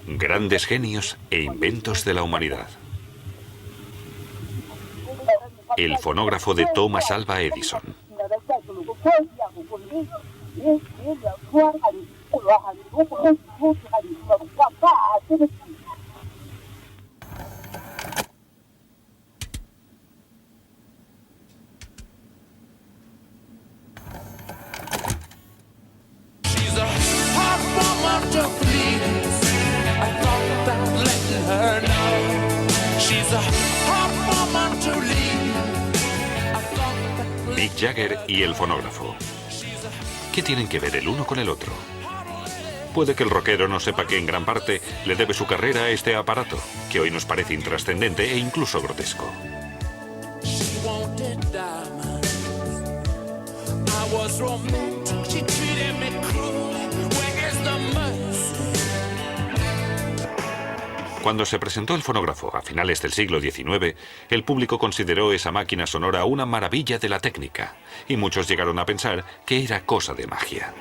Grandes genios e inventos de la humanidad. El fonógrafo de Thomas Alva Edison. Mick Jagger y el fonógrafo. ¿Qué tienen que ver el uno con el otro? Puede que el rockero no sepa que en gran parte le debe su carrera a este aparato, que hoy nos parece intrascendente e incluso grotesco. Cuando se presentó el fonógrafo a finales del siglo XIX, el público consideró esa máquina sonora una maravilla de la técnica, y muchos llegaron a pensar que era cosa de magia.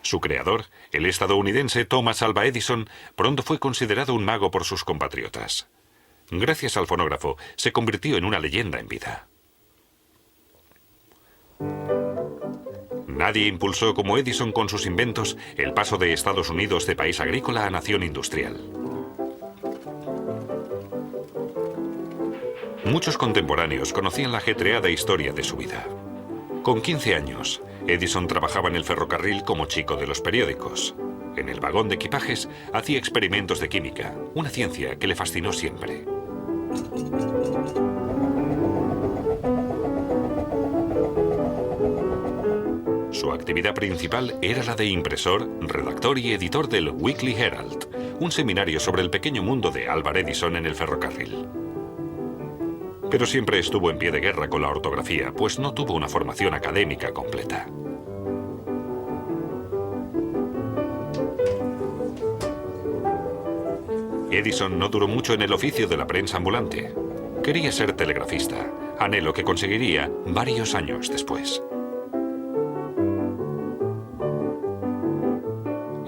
Su creador, el estadounidense Thomas Alva Edison, pronto fue considerado un mago por sus compatriotas. Gracias al fonógrafo, se convirtió en una leyenda en vida. Nadie impulsó como Edison con sus inventos el paso de Estados Unidos de país agrícola a nación industrial. Muchos contemporáneos conocían la ajetreada historia de su vida. Con 15 años, Edison trabajaba en el ferrocarril como chico de los periódicos. En el vagón de equipajes hacía experimentos de química, una ciencia que le fascinó siempre. Su actividad principal era la de impresor, redactor y editor del Weekly Herald, un seminario sobre el pequeño mundo de Alvar Edison en el ferrocarril. Pero siempre estuvo en pie de guerra con la ortografía, pues no tuvo una formación académica completa. Edison no duró mucho en el oficio de la prensa ambulante. Quería ser telegrafista, anhelo que conseguiría varios años después.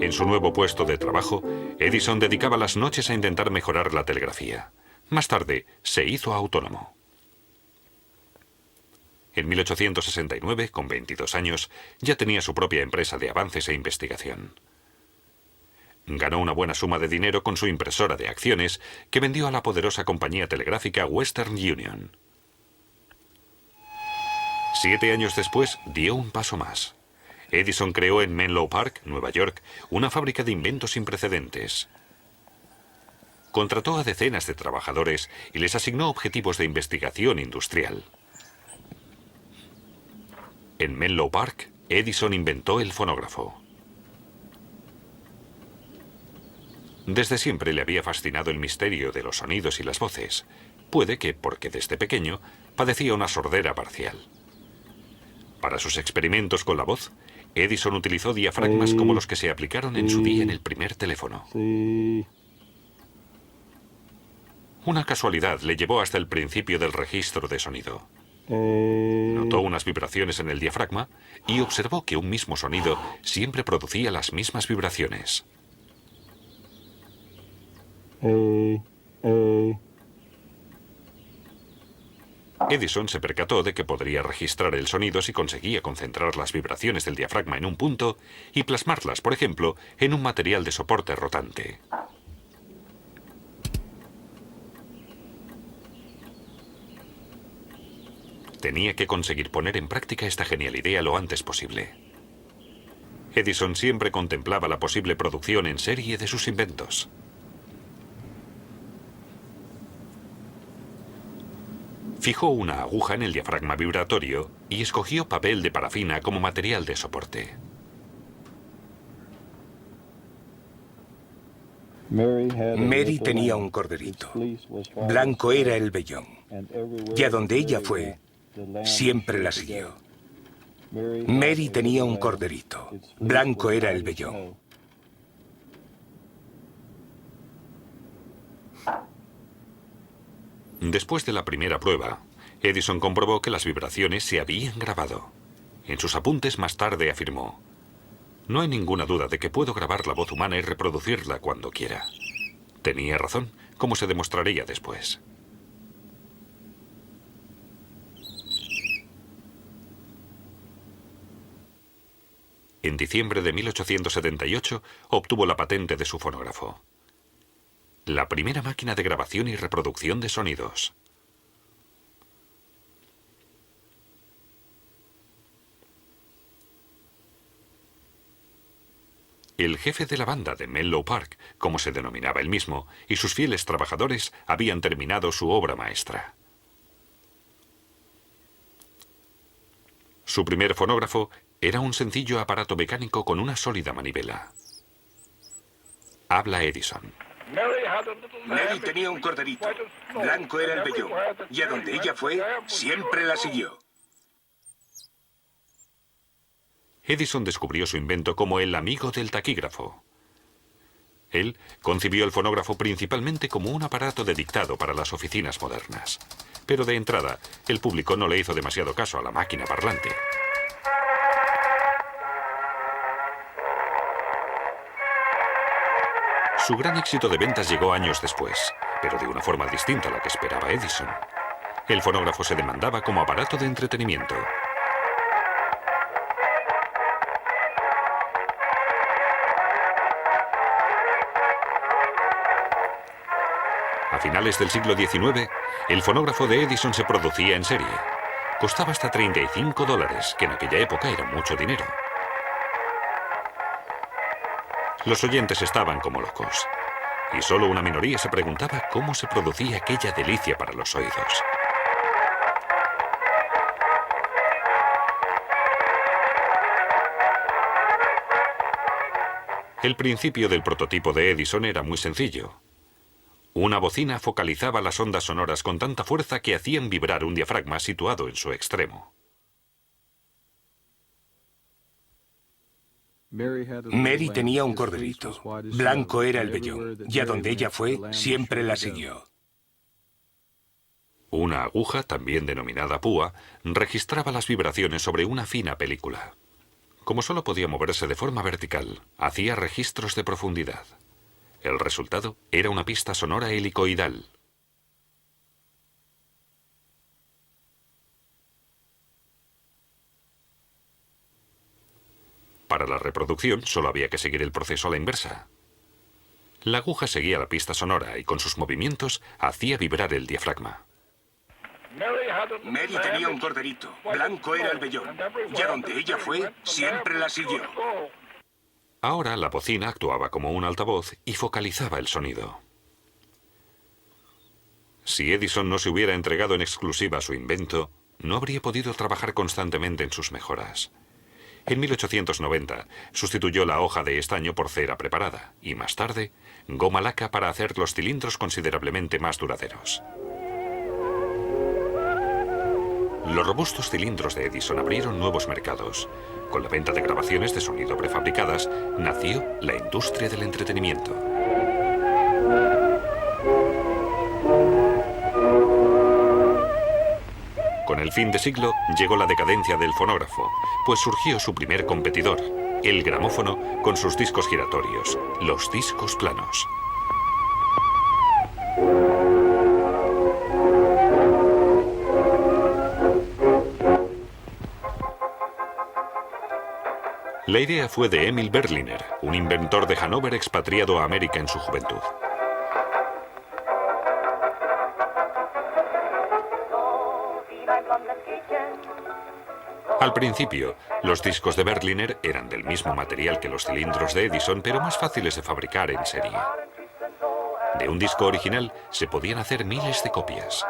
En su nuevo puesto de trabajo, Edison dedicaba las noches a intentar mejorar la telegrafía. Más tarde, se hizo autónomo. En 1869, con 22 años, ya tenía su propia empresa de avances e investigación. Ganó una buena suma de dinero con su impresora de acciones, que vendió a la poderosa compañía telegráfica Western Union. 7 años después, dio un paso más. Edison creó en Menlo Park, Nueva York, una fábrica de inventos sin precedentes. Contrató a decenas de trabajadores y les asignó objetivos de investigación industrial. En Menlo Park, Edison inventó el fonógrafo. Desde siempre le había fascinado el misterio de los sonidos y las voces. Puede que porque desde pequeño padecía una sordera parcial. Para sus experimentos con la voz, Edison utilizó diafragmas como los que se aplicaron en su día en el primer teléfono. Una casualidad le llevó hasta el principio del registro de sonido. Notó unas vibraciones en el diafragma y observó que un mismo sonido siempre producía las mismas vibraciones. Edison se percató de que podría registrar el sonido si conseguía concentrar las vibraciones del diafragma en un punto y plasmarlas, por ejemplo, en un material de soporte rotante. Tenía que conseguir poner en práctica esta genial idea lo antes posible. Edison siempre contemplaba la posible producción en serie de sus inventos. Fijó una aguja en el diafragma vibratorio y escogió papel de parafina como material de soporte. Mary tenía un corderito. Blanco era el vellón. Y a donde ella fue, siempre la siguió. Mary tenía un corderito. Blanco era el vellón. Después de la primera prueba, Edison comprobó que las vibraciones se habían grabado. En sus apuntes más tarde afirmó: "No hay ninguna duda de que puedo grabar la voz humana y reproducirla cuando quiera". Tenía razón, como se demostraría después. En diciembre de 1878 obtuvo la patente de su fonógrafo. La primera máquina de grabación y reproducción de sonidos. El jefe de la banda de Menlo Park, como se denominaba él mismo, y sus fieles trabajadores habían terminado su obra maestra. Su primer fonógrafo era un sencillo aparato mecánico con una sólida manivela. Habla Edison. Mary tenía un corderito. Blanco era el vellón. Y a donde ella fue, siempre la siguió. Edison descubrió su invento como el amigo del taquígrafo. Él concibió el fonógrafo principalmente como un aparato de dictado para las oficinas modernas. Pero de entrada, el público no le hizo demasiado caso a la máquina parlante. Su gran éxito de ventas llegó años después, pero de una forma distinta a la que esperaba Edison. El fonógrafo se demandaba como aparato de entretenimiento. A finales del siglo XIX, el fonógrafo de Edison se producía en serie. Costaba hasta $35, que en aquella época era mucho dinero. Los oyentes estaban como locos, y solo una minoría se preguntaba cómo se producía aquella delicia para los oídos. El principio del prototipo de Edison era muy sencillo. Una bocina focalizaba las ondas sonoras con tanta fuerza que hacían vibrar un diafragma situado en su extremo. Mary tenía un corderito. Blanco era el vellón. Y a donde ella fue, siempre la siguió. Una aguja, también denominada púa, registraba las vibraciones sobre una fina película. Como solo podía moverse de forma vertical, hacía registros de profundidad. El resultado era una pista sonora helicoidal. Para la reproducción solo había que seguir el proceso a la inversa. La aguja seguía la pista sonora y con sus movimientos hacía vibrar el diafragma. Mary tenía un corderito. Blanco era el vellón. Y a donde ella fue, siempre la siguió. Ahora la bocina actuaba como un altavoz y focalizaba el sonido. Si Edison no se hubiera entregado en exclusiva a su invento, no habría podido trabajar constantemente en sus mejoras. En 1890 sustituyó la hoja de estaño por cera preparada y más tarde goma laca para hacer los cilindros considerablemente más duraderos. Los robustos cilindros de Edison abrieron nuevos mercados. Con la venta de grabaciones de sonido prefabricadas, nació la industria del entretenimiento. Con el fin de siglo llegó la decadencia del fonógrafo, pues surgió su primer competidor, el gramófono, con sus discos giratorios, los discos planos. La idea fue de Emil Berliner, un inventor de Hannover expatriado a América en su juventud. Al principio, los discos de Berliner eran del mismo material que los cilindros de Edison, pero más fáciles de fabricar en serie. De un disco original se podían hacer miles de copias.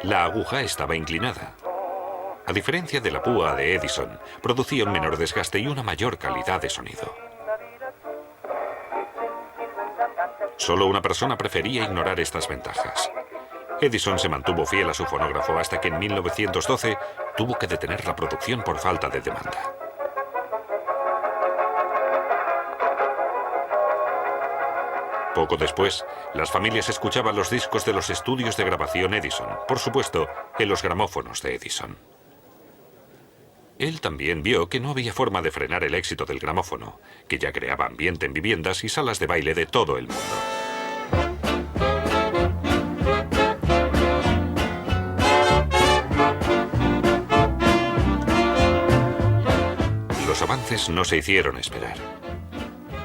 La aguja estaba inclinada. A diferencia de la púa de Edison, producía un menor desgaste y una mayor calidad de sonido. Solo una persona prefería ignorar estas ventajas. Edison se mantuvo fiel a su fonógrafo hasta que en 1912 tuvo que detener la producción por falta de demanda. Poco después, las familias escuchaban los discos de los estudios de grabación Edison, por supuesto, en los gramófonos de Edison. Él también vio que no había forma de frenar el éxito del gramófono, que ya creaba ambiente en viviendas y salas de baile de todo el mundo. Los avances no se hicieron esperar.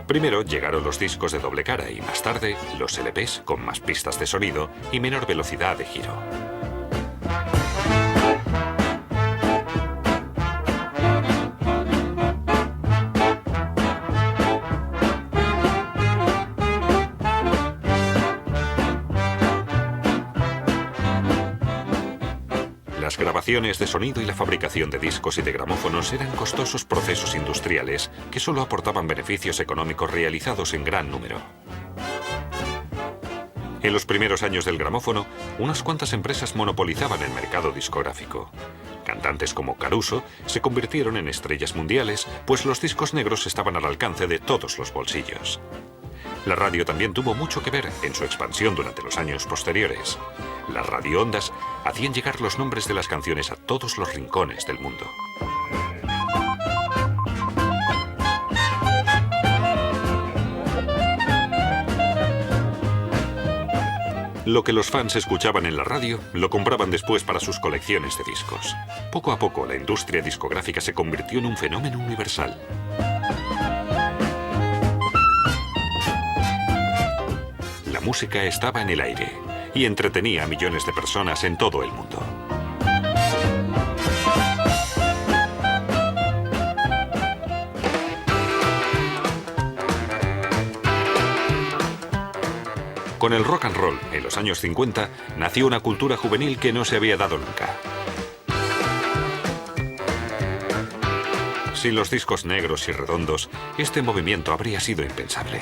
Primero llegaron los discos de doble cara y más tarde los LPs con más pistas de sonido y menor velocidad de giro. Las grabaciones de sonido y la fabricación de discos y de gramófonos eran costosos procesos industriales que solo aportaban beneficios económicos realizados en gran número. En los primeros años del gramófono, unas cuantas empresas monopolizaban el mercado discográfico. Cantantes como Caruso se convirtieron en estrellas mundiales, pues los discos negros estaban al alcance de todos los bolsillos. La radio también tuvo mucho que ver en su expansión durante los años posteriores. Las radioondas hacían llegar los nombres de las canciones a todos los rincones del mundo. Lo que los fans escuchaban en la radio lo compraban después para sus colecciones de discos. Poco a poco, la industria discográfica se convirtió en un fenómeno universal. La música estaba en el aire y entretenía a millones de personas en todo el mundo. Con el rock and roll, en los años 50, nació una cultura juvenil que no se había dado nunca. Sin los discos negros y redondos, este movimiento habría sido impensable.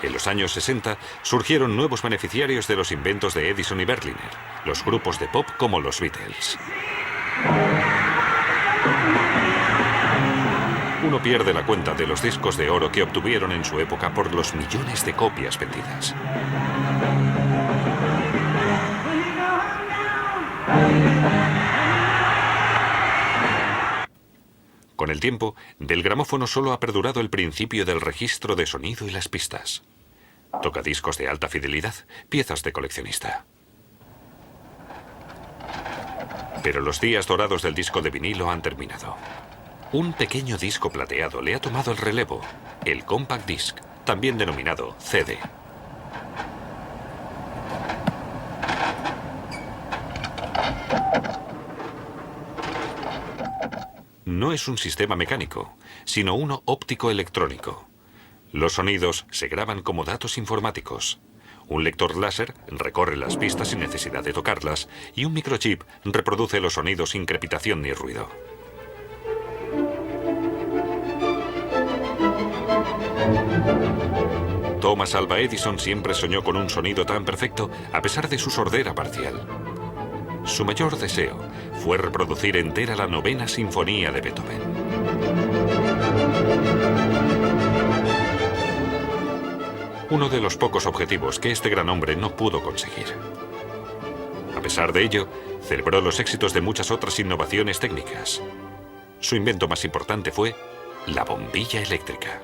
En los años 60 surgieron nuevos beneficiarios de los inventos de Edison y Berliner, los grupos de pop como los Beatles. Uno pierde la cuenta de los discos de oro que obtuvieron en su época por los millones de copias vendidas. Con el tiempo, del gramófono solo ha perdurado el principio del registro de sonido y las pistas. Tocadiscos de alta fidelidad, piezas de coleccionista. Pero los días dorados del disco de vinilo han terminado. Un pequeño disco plateado le ha tomado el relevo, el Compact Disc, también denominado CD. No es un sistema mecánico, sino uno óptico-electrónico. Los sonidos se graban como datos informáticos. Un lector láser recorre las pistas sin necesidad de tocarlas y un microchip reproduce los sonidos sin crepitación ni ruido. Thomas Alva Edison siempre soñó con un sonido tan perfecto a pesar de su sordera parcial. Su mayor deseo fue reproducir entera la 9ª Sinfonía de Beethoven. Uno de los pocos objetivos que este gran hombre no pudo conseguir. A pesar de ello, celebró los éxitos de muchas otras innovaciones técnicas. Su invento más importante fue la bombilla eléctrica.